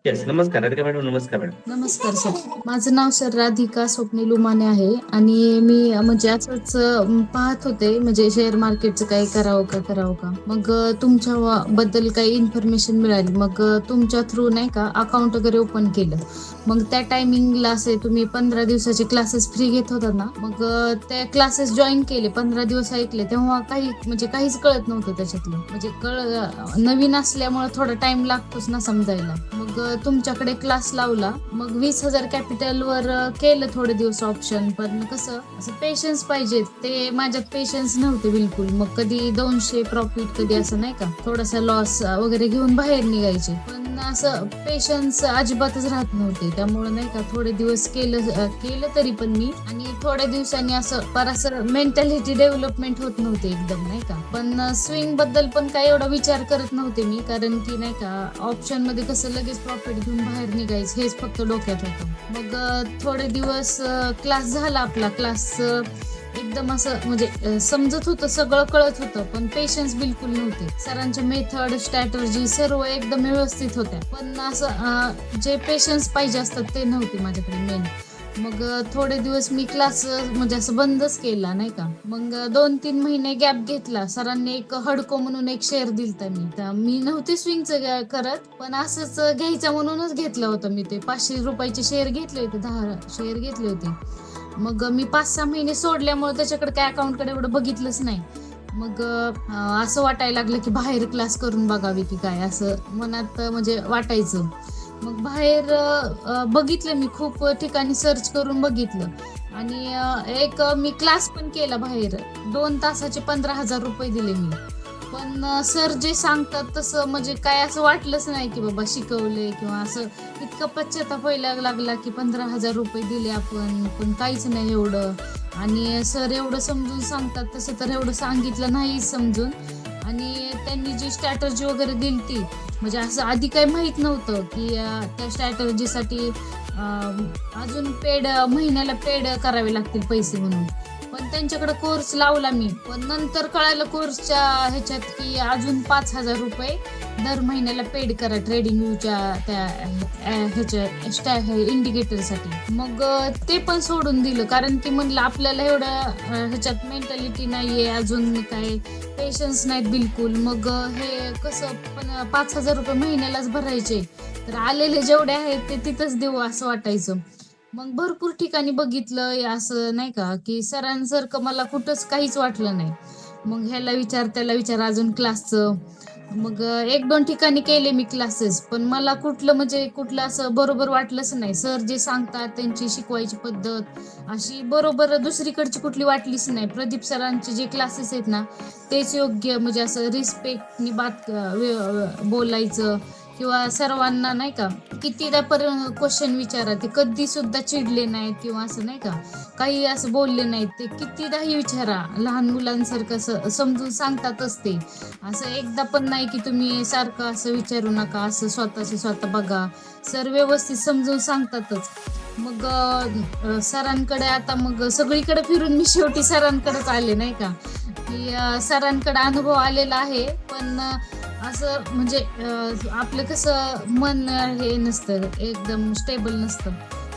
Yes, नमस्कार Radhika madam. नमस्कार madam. नमस्कार सर. माझं नाव सर राधिका स्वप्नील उमाने आहे आणि मी म्हणजे असंच पाहत होते म्हणजे शेअर मार्केटचं काही करावं का. मग तुमच्या बद्दल काही इन्फॉर्मेशन मिळाली. मग तुमच्या थ्रू नाही का अकाउंट वगैरे ओपन केलं. मग त्या टायमिंगला असे तुम्ही 15 दिवसाचे क्लासेस फ्री घेत होता ना. मग ते क्लासेस जॉईन केले, 15 दिवस ऐकले, तेव्हा काहीच कळत नव्हतं त्याच्यातलं. म्हणजे नवीन असल्यामुळे थोडा टाइम लागतोच ना समजायला. मग तुमच्याकडे क्लास लावला. मग 20,000 कॅपिटलवर केलं थोडे दिवस ऑप्शन. पण कसं असं पेशन्स पाहिजे, ते माझ्यात पेशन्स नव्हते बिलकुल. मग कधी 200 प्रॉफिट, कधी असं नाही का थोडासा लॉस वगैरे घेऊन बाहेर निघायचे. पण असं पेशन्स अजिबातच राहत नव्हते. त्यामुळे नाही का थोडे दिवस केलं तरी पण मी, आणि थोड्या दिवसांनी असं मेंटॅलिटी डेव्हलपमेंट होत नव्हते एकदम नाही का. पण स्विंग बद्दल पण काही एवढा विचार करत नव्हते मी, कारण की नाही का ऑप्शन मध्ये कसं लगेच प्रॉफिट घेऊन बाहेर निघायचं हेच फक्त डोक्यात होतं. मग थोडे दिवस क्लास झाला आपला. क्लास एकदम असं म्हणजे समजत होतं, सगळं कळत होतं, पण पेशन्स बिलकुल नव्हते. सरांच्या मेथड, स्ट्रॅटर्जी सर्व एकदम व्यवस्थित होत्या, पण असं जे पेशन्स पाहिजे असतात ते नव्हते माझ्याकडे मेन. मग थोडे दिवस मी क्लास म्हणजे असं बंदच केला नाही का. मग 2-3 महिने गॅप घेतला. सरांनी एक हडको म्हणून एक शेअर दिलता मी नव्हते स्विंगचं करत, पण असंच घ्यायचं म्हणूनच घेतलं होतं मी. ते 500 रुपयाचे शेअर घेतले होते, 10 शेअर घेतले होते. मग मी 5-6 महिने सोडल्यामुळे त्याच्याकडे काय अकाउंटकडे एवढं बघितलंच नाही. मग असं वाटायला लागलं की बाहेर क्लास करून बघावी की काय, असं मनात म्हणजे वाटायचं. मग बाहेर बघितलं मी, खूप ठिकाणी सर्च करून बघितलं, आणि एक मी क्लास पण केला बाहेर. 2 तासाचे 15,000 रुपये दिले मी. पण सर जे सांगतात तसं म्हणजे काय असं वाटलंच नाही की बाबा शिकवले, किंवा असं इतका पश्चाताप व्हायला लागला की 15,000 रुपये दिले आपण, पण काहीच नाही एवढं. आणि सर एवढं समजून सांगतात तसं तर एवढं सांगितलं नाही समजून. आणि त्यांनी जी स्ट्रॅटर्जी वगैरे दिली ती म्हणजे असं आधी काही माहित नव्हतं की त्या स्ट्रॅटर्जीसाठी अजून महिन्याला पेड करावे लागतील पैसे म्हणून. पण त्यांच्याकडे कोर्स लावला मी, पण नंतर कळालं कोर्सच्या ह्याच्यात की अजून 5,000 रुपये दर महिन्याला पेड करा ट्रेडिंग व्ह्यूच्या त्या ह्याच्या इंडिकेटरसाठी. मग ते पण सोडून दिलं, कारण की म्हणलं आपल्याला एवढं ह्याच्यात मेंटॅलिटी नाहीये, अजून काय पेशन्स नाहीत बिलकुल. मग हे कसं, पण 5,000 रुपये महिन्यालाच भरायचे, तर आलेले जेवढे आहेत ते तिथंच देऊ असं वाटायचं. मग भरपूर ठिकाणी बघितलं असं नाही का, की सरांसारखं मला कुठंच काहीच वाटलं नाही. मग ह्याला विचार त्याला विचार अजून क्लासचं. मग 1-2 ठिकाणी केले मी क्लासेस, पण मला कुठलं असं बरोबर वाटलंच नाही. सर जे सांगतात त्यांची शिकवायची पद्धत अशी बरोबर दुसरीकडची कुठली वाटलीच नाही. प्रदीप सरांचे जे क्लासेस आहेत ना तेच योग्य, म्हणजे असं रिस्पेक्टनी बोलायचं, किंवा सर्वांना नाही का कितीदा क्वेश्चन विचारा, ते कधी सुद्धा चिडले नाहीत किंवा असं नाही का काही असं बोलले नाहीत. ते कितीदाही विचारा, लहान मुलांसारखं समजून सांगतातच ते. असं एकदा पण नाही की तुम्ही सारखं असं विचारू नका, असं स्वतःचे स्वतः बघा. सर व्यवस्थित समजून सांगतातच. मग सरांकडे आता मग सगळीकडे फिरून मी शेवटी सरांकडेच आले नाही का, की सरांकडे अनुभव आलेला आहे. पण असं म्हणजे आपलं कसं मन हे नसतं, एकदम स्टेबल नसतं.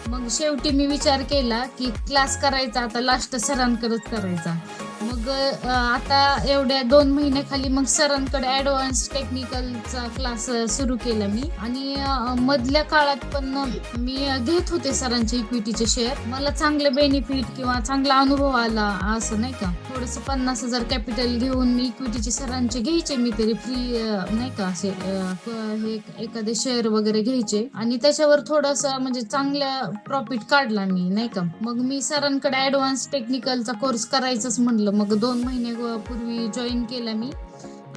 मग शेवटी मी विचार केला की क्लास करायचा आता लास्ट सरांकडेच करायचा. मग आता एवढ्या 2 महिन्याखाली मग सरांकडे ऍडव्हान्स टेक्निकलचा क्लास सुरू केला मी. आणि मधल्या काळात पण मी घेत होते सरांचे इक्विटीचे शेअर. मला चांगले बेनिफिट किंवा चांगला अनुभव आला, असं नाही का. थोडंसं 50,000 कॅपिटल घेऊन मी इक्विटीचे सरांचे घ्यायचे, मी तरी फ्री नाही का असे हे एखादे शेअर वगैरे घ्यायचे, आणि त्याच्यावर थोडंसं म्हणजे चांगला प्रॉफिट काढला मी नाही का. मग मी सरांकडे ऍडव्हान्स टेक्निकलचा कोर्स करायचंच म्हणलं. मग 2 महिन्यापूर्वी जॉईन केला मी,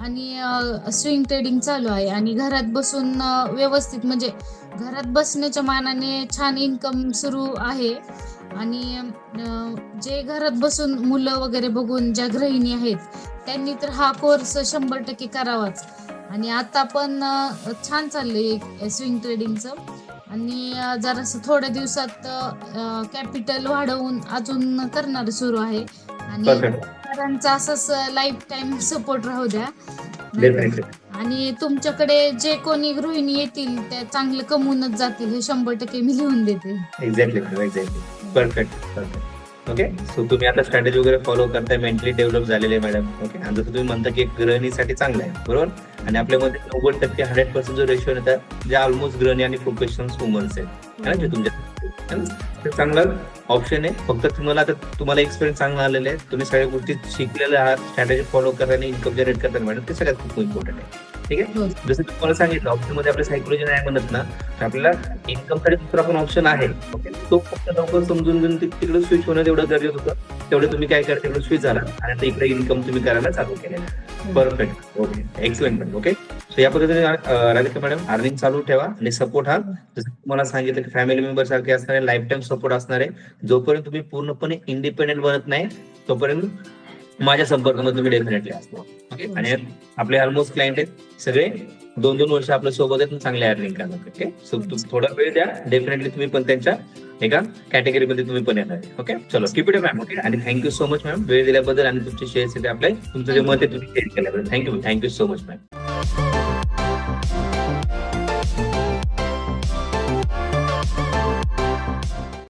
आणि स्विंग ट्रेडिंग चालू आहे. आणि घरात बसून व्यवस्थित म्हणजे घरात बसण्याच्या मानाने छान इन्कम सुरू आहे. आणि जे घरात बसून मुलं वगैरे बघून ज्या गृहिणी आहेत त्यांनी तर हा कोर्स 100% करावाच. आणि आता पण छान चाललंय स्विंग ट्रेडिंगचं. आणि जरासं थोड्या दिवसात कॅपिटल वाढवून अजून करणार सुरू आहे. आणि परफेक्ट. सरांचा असंच लाईफ टाईम सपोर्ट राहू द्या. नाही का? डेफिनेटली आणि तुमच्याकडे जे कोणी गृहिणी येतील त्या चांगलं कमवूनच जातील हे 100% मी लिहून देते. Exactly madam, exactly. Perfect. Okay, so तुम्ही आता स्ट्रॅटेजी वगैरे फॉलो करताय, मेंटली डेव्हलप झालेले आहे मॅडम. ओके, आणि जसं तुम्ही म्हणता की एक गृहिणीसाठी चांगलं आहे, बरोबर. आणि आपल्यामध्ये 90% 100% जो रेशो येतात जे ऑलमोस्ट गृहिणी आणि प्रोफेशनल वुमन्स आहेत है ना, जे तुमच्या है ना? ते चांगलं ऑप्शन आहे. फक्त तुम्हाला एक्सपिरियन्स चांगला आलेला आहे, तुम्ही सगळ्या गोष्टी शिकलेले आहात, स्ट्रॅटेजी फॉलो करताना इन्कम जनरेट करताना मॅडम, ते सगळ्यात खूप इम्पॉर्टंट आहे. ठीक आहे. हो. जसं मी तुम्हाला सांगितलं, ऑप्शन मध्ये आपल्या सायकोलॉजी नाही म्हणत ना, तर आपल्याला इन्कम साठी दुसरा पण ऑप्शन आहे. ओके, तो फक्त लवकर समजून घेऊन तिकडे स्विच होणं तेवढं गरजेचं होतं. तेवढे तुम्ही काय करा, तिकडे स्विच झाला आणि आता इकडे इन्कम तुम्ही करायला चालू केलेलं. Perfect. Okay, excellent madam. Okay, so या पद्धतीने राधिका मॅडम अर्निंग चालू ठेवा आणि सपोर्ट हा जसं तुम्हाला सांगितलं की फॅमिली मेंबर सारखे असणारे लाईफ टाईम सपोर्ट असणारे. जोपर्यंत तुम्ही पूर्णपणे इंडिपेंडेंट बनत नाही तोपर्यंत माझ्या संपर्कामध्ये तुम्ही डेफिनेटली असतो. ओके, आणि आपले ऑलमोस्ट क्लायंट आहेत सगळे 2-2 वर्ष आपल्या सोबत आहेत, चांगले अर्निंग करतात. ओके, सो थोडा वेळ द्या, डेफिनेटली तुम्ही पण त्यांच्या एका कॅटेगरीमध्ये तुम्ही पण येणार आहे. ओके, चलो keep it up ma'am. Okay, आणि थँक्यू सो मच मॅम वेळ दिल्याबद्दल आणि तुमचे शेअर्स आपले तुमचं जे मत आहे तुम्ही शेअर केल्याबद्दल. Thank you so much ma'am.